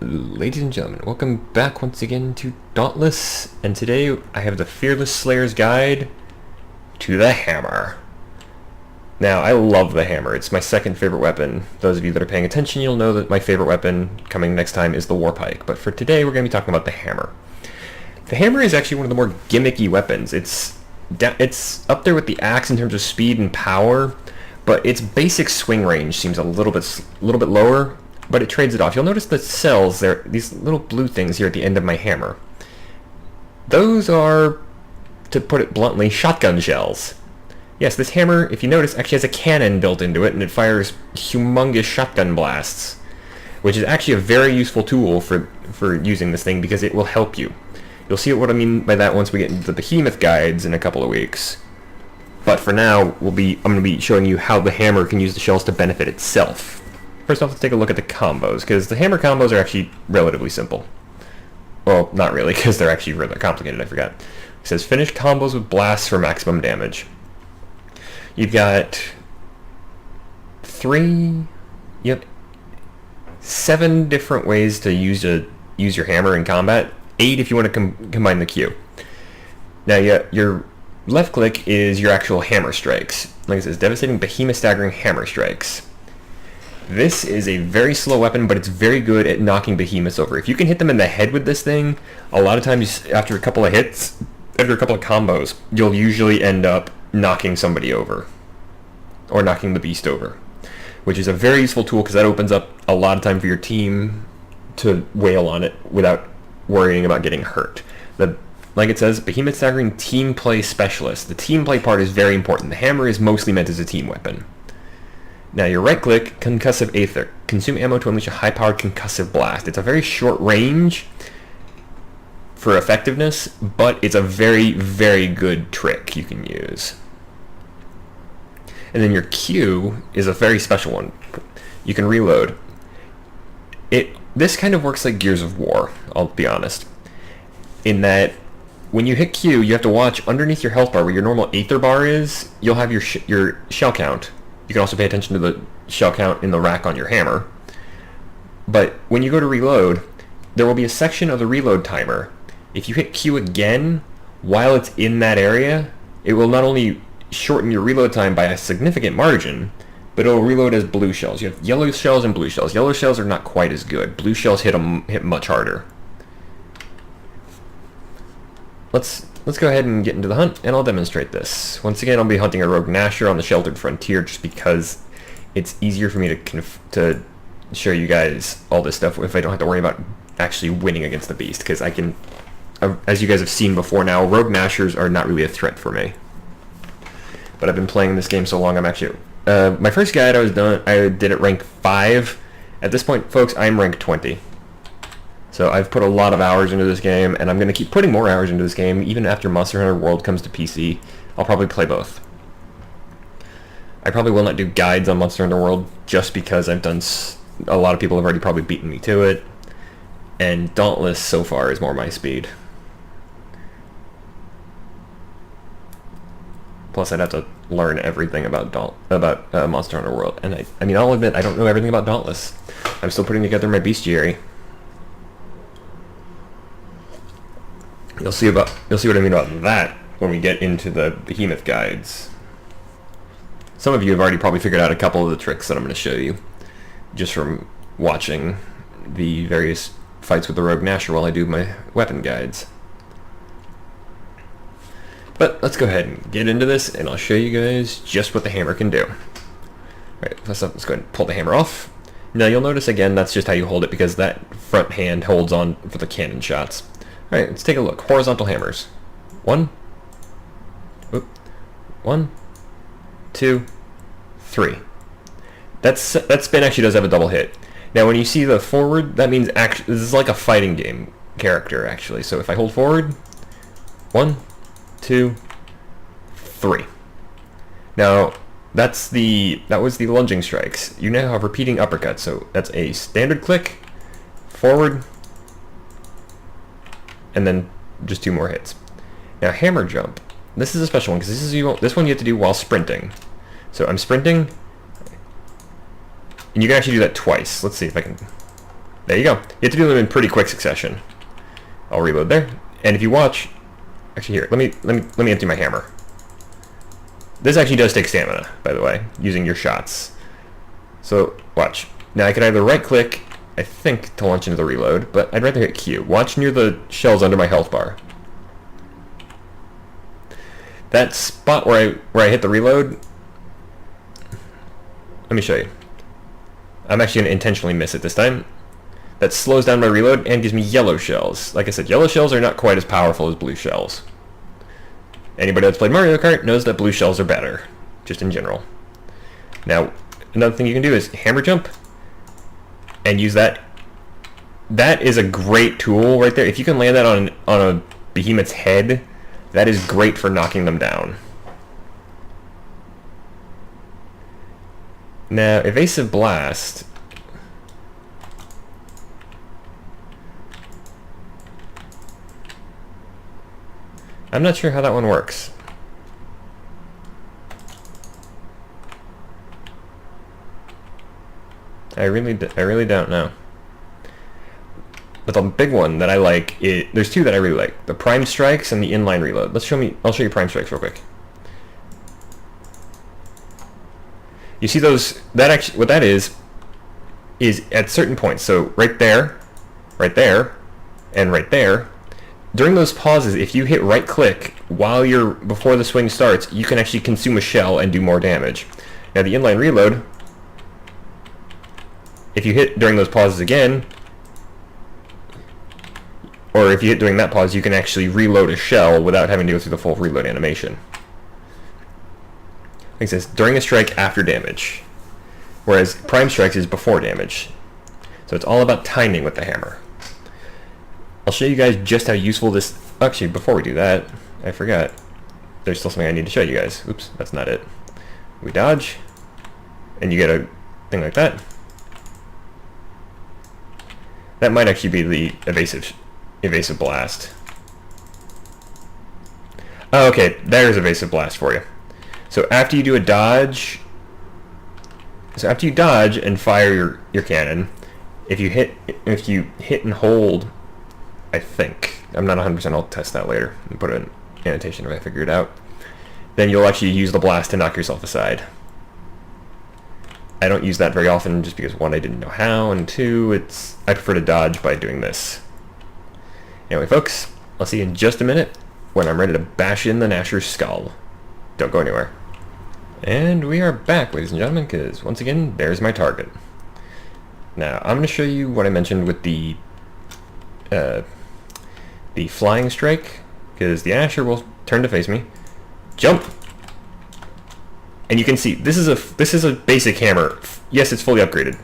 Ladies and gentlemen, welcome back once again to Dauntless, and today I have the Fearless Slayer's Guide to the Hammer. Now, I love the hammer. It's my second favorite weapon. Those of you that are paying attention, you'll know that my favorite weapon coming next time is the Warpike, but for today we're going to be talking about the hammer. The hammer is actually one of the more gimmicky weapons. It's up there with the axe in terms of speed and power, but its basic swing range seems a little bit lower, but it trades it off. You'll notice the cells there, these little blue things here at the end of my hammer. Those are, to put it bluntly, shotgun shells. Yes, this hammer, if you notice, actually has a cannon built into it, and it fires humongous shotgun blasts, which is actually a very useful tool for using this thing because it will help you. You'll see what I mean by that once we get into the Behemoth guides in a couple of weeks. But for now, I'm going to be showing you how the hammer can use the shells to benefit itself. First off, let's take a look at the combos, because the hammer combos are actually relatively simple. Well, not really, because they're actually rather complicated, I forgot. It says, finish combos with blasts for maximum damage. You've got 7 different ways to use your hammer in combat. 8 if you want to combine the Q. Now, your left click is your actual hammer strikes. Like it says, devastating behemoth staggering hammer strikes. This is a very slow weapon, but it's very good at knocking behemoths over. If you can hit them in the head with this thing, a lot of times after a couple of hits, after a couple of combos, you'll usually end up knocking somebody over. Or knocking the beast over. Which is a very useful tool because that opens up a lot of time for your team to wail on it without worrying about getting hurt. Like it says, Behemoth Staggering Team Play Specialist. The team play part is very important. The hammer is mostly meant as a team weapon. Now your right click, Concussive Aether. Consume ammo to unleash a high-powered concussive blast. It's a very short range for effectiveness, but it's a very, very good trick you can use. And then your Q is a very special one. You can reload. This kind of works like Gears of War, I'll be honest. In that, when you hit Q, you have to watch underneath your health bar, where your normal Aether bar is, you'll have your shell count. You can also pay attention to the shell count in the rack on your hammer. But when you go to reload, there will be a section of the reload timer. If you hit Q again, while it's in that area, it will not only shorten your reload time by a significant margin, but it will reload as blue shells. You have yellow shells and blue shells. Yellow shells are not quite as good. Blue shells hit much harder. Let's go ahead and get into the hunt, and I'll demonstrate this. Once again, I'll be hunting a Rogue Gnasher on the Sheltered Frontier just because it's easier for me to show you guys all this stuff if I don't have to worry about actually winning against the beast, because I can, as you guys have seen before now, Rogue Gnashers are not really a threat for me. But I've been playing this game so long, I'm actually... my first guide I did at rank 5. At this point, folks, I'm rank 20. So I've put a lot of hours into this game, and I'm going to keep putting more hours into this game. Even after Monster Hunter World comes to PC, I'll probably play both. I probably will not do guides on Monster Hunter World just because I've done... A lot of people have already probably beaten me to it. And Dauntless so far is more my speed. Plus I'd have to learn everything about Monster Hunter World. And I mean, I'll admit, I don't know everything about Dauntless. I'm still putting together my bestiary. You'll see what I mean about that when we get into the Behemoth guides. Some of you have already probably figured out a couple of the tricks that I'm going to show you just from watching the various fights with the Rogue Gnasher while I do my weapon guides. But let's go ahead and get into this, and I'll show you guys just what the hammer can do. Alright, let's go ahead and pull the hammer off. Now you'll notice again that's just how you hold it, because that front hand holds on for the cannon shots. Alright, let's take a look. Horizontal hammers. 1, 2, 3. That spin actually does have a double hit. Now when you see the forward, that means this is like a fighting game character actually. So if I hold forward, 1, 2, 3. Now that was the lunging strikes. You now have repeating uppercuts. So that's a standard click, forward, and then just 2 more hits. Now hammer jump. This is a special one because this one you have to do while sprinting. So I'm sprinting, and you can actually do that twice. Let's see if I can. There you go. You have to do them in pretty quick succession. I'll reload there. And if you watch, actually here, let me empty my hammer. This actually does take stamina, by the way, using your shots. So watch. Now I can either right click, I think, to launch into the reload, but I'd rather hit Q. Watch near the shells under my health bar. That spot where I hit the reload, let me show you. I'm actually going to intentionally miss it this time. That slows down my reload and gives me yellow shells. Like I said, yellow shells are not quite as powerful as blue shells. Anybody that's played Mario Kart knows that blue shells are better, just in general. Now, another thing you can do is hammer jump and use that. That is a great tool right there. If you can land that on a behemoth's head, that is great for knocking them down. Now, evasive blast. I'm not sure how that one works. I really don't know. But the big one that I like there's two that I really like: the prime strikes and the inline reload. I'll show you prime strikes real quick. You see those? That actually, what that is at certain points. So right there, and right there. During those pauses, if you hit right click before the swing starts, you can actually consume a shell and do more damage. Now the inline reload, if you hit during those pauses again, or if you hit during that pause, you can actually reload a shell without having to go through the full reload animation. Like it says, during a strike after damage, whereas prime strikes is before damage. So it's all about timing with the hammer. I'll show you guys just how useful this... Actually, before we do that, I forgot. There's still something I need to show you guys. Oops, that's not it. We dodge, and you get a thing like that. That might actually be the evasive blast. Oh, okay, there's evasive blast for you. So after you do a dodge... So after you dodge and fire your cannon, if you hit and hold... I think. I'm not 100%, I'll test that later and put an annotation if I figure it out. Then you'll actually use the blast to knock yourself aside. I don't use that very often just because, one, I didn't know how, and two, I prefer to dodge by doing this. Anyway, folks, I'll see you in just a minute when I'm ready to bash in the Gnasher's skull. Don't go anywhere. And we are back, ladies and gentlemen, because once again, there's my target. Now, I'm going to show you what I mentioned with the flying strike, because the Asher will turn to face me, jump, and you can see this is a basic hammer. Yes, it's fully upgraded,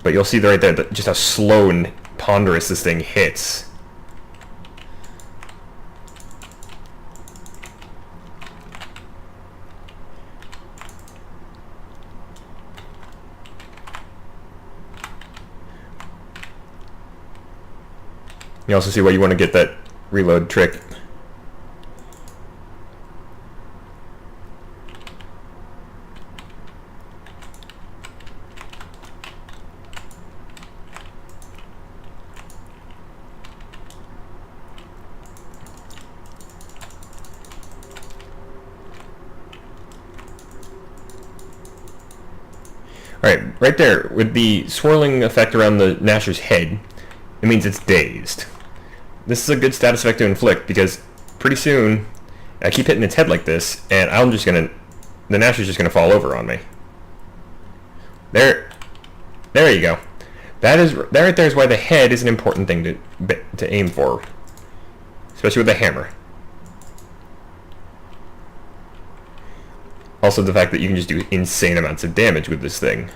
but you'll see right there just how slow and ponderous this thing hits. You also see why you want to get that reload trick. Alright, right there, with the swirling effect around the Gnasher's head, it means it's dazed. This is a good status effect to inflict because pretty soon I keep hitting its head like this, and the Gnasher's just gonna fall over on me. There you go. That right there is why the head is an important thing to aim for, especially with the hammer. Also, the fact that you can just do insane amounts of damage with this thing.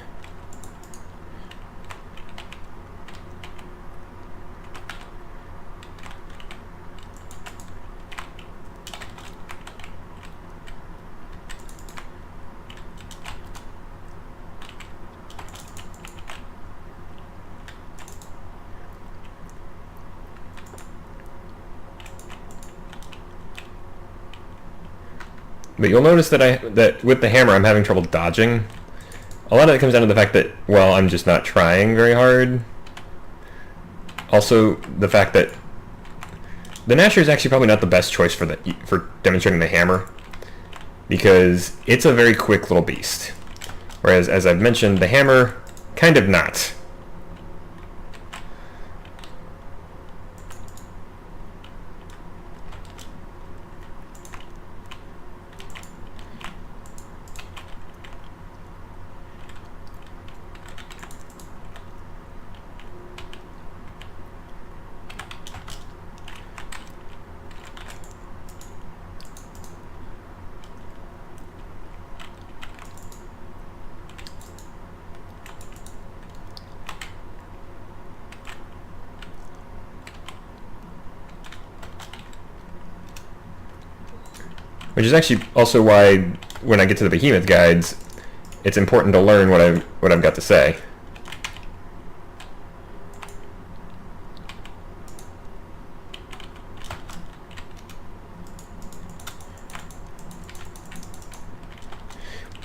But you'll notice that with the hammer I'm having trouble dodging A lot of it comes down to the fact that, well, I'm just not trying very hard. Also, the fact that the Gnasher is actually probably not the best choice for demonstrating the hammer, because it's a very quick little beast. Whereas, as I've mentioned, the hammer, kind of not. Which is actually also why, when I get to the Behemoth guides, it's important to learn what I've got to say.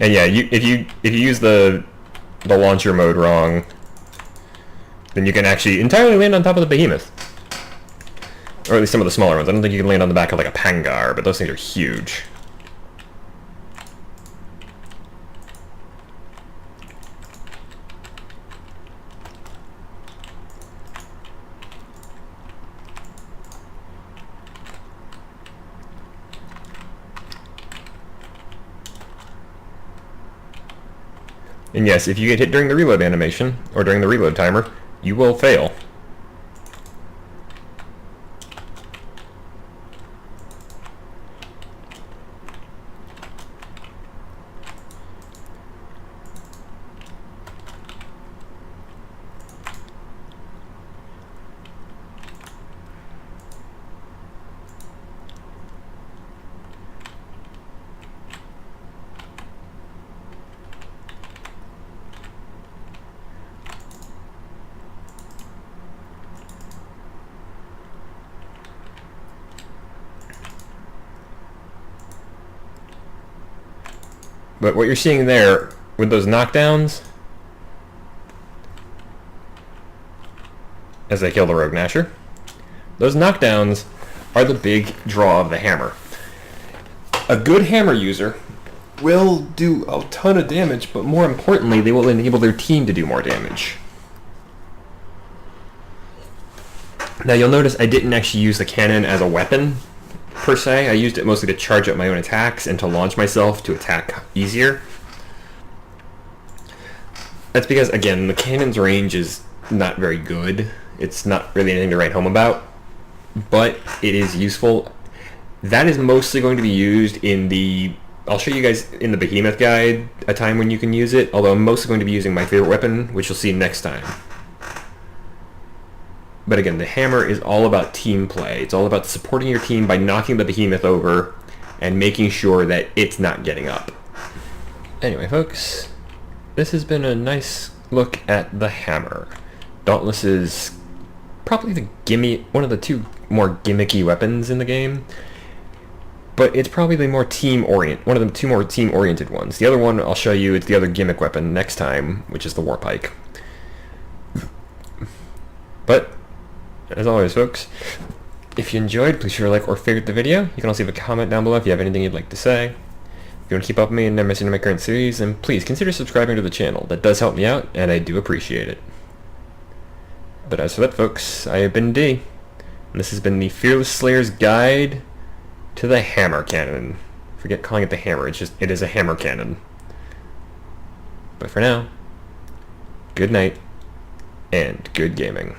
And yeah, if you use the launcher mode wrong, then you can actually entirely land on top of the Behemoth. Or at least some of the smaller ones. I don't think you can land on the back of like a Pangar, but those things are huge. And yes, if you get hit during the reload animation, or during the reload timer, you will fail. But what you're seeing there with those knockdowns, as I kill the Rogue Gnasher, those knockdowns are the big draw of the hammer. A good hammer user will do a ton of damage, but more importantly, they will enable their team to do more damage. Now you'll notice I didn't actually use the cannon as a weapon, per se. I used it mostly to charge up my own attacks and to launch myself to attack easier. That's because, again, the cannon's range is not very good. It's not really anything to write home about, but it is useful. That is mostly going to be used in the... I'll show you guys in the Behemoth guide a time when you can use it, although I'm mostly going to be using my favorite weapon, which you'll see next time. But again, the hammer is all about team play. It's all about supporting your team by knocking the Behemoth over and making sure that it's not getting up. Anyway, folks, this has been a nice look at the hammer. Dauntless is probably one of the two more gimmicky weapons in the game, but it's probably the more one of the two more team-oriented ones. The other one I'll show you, it's the other gimmick weapon next time, which is the Warpike. But as always, folks, if you enjoyed, please share, like, or favorite the video. You can also leave a comment down below if you have anything you'd like to say. If you want to keep up with me and never miss any of my current series, then please consider subscribing to the channel. That does help me out, and I do appreciate it. But as for that, folks, I have been D, and this has been the Fearless Slayer's Guide to the Hammer Cannon. Forget calling it the hammer, it is a hammer cannon. But for now, good night, and good gaming.